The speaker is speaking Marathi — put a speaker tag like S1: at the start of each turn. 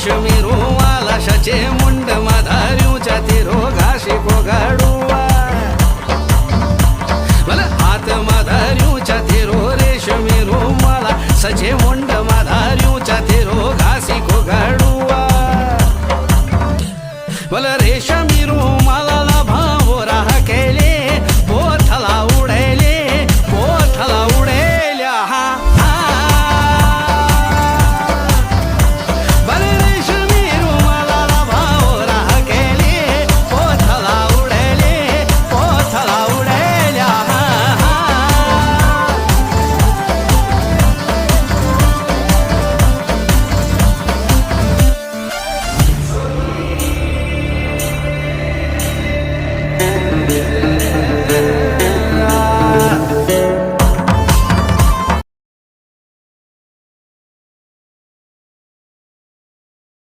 S1: रेशमी रुमाला शाचे मुंड माधाऱ्यूच्या तेरो घाशी कोगाडुआ मला हात माधाऱ्यूच्या तेरो रेशमी रुमाला सचे मुंड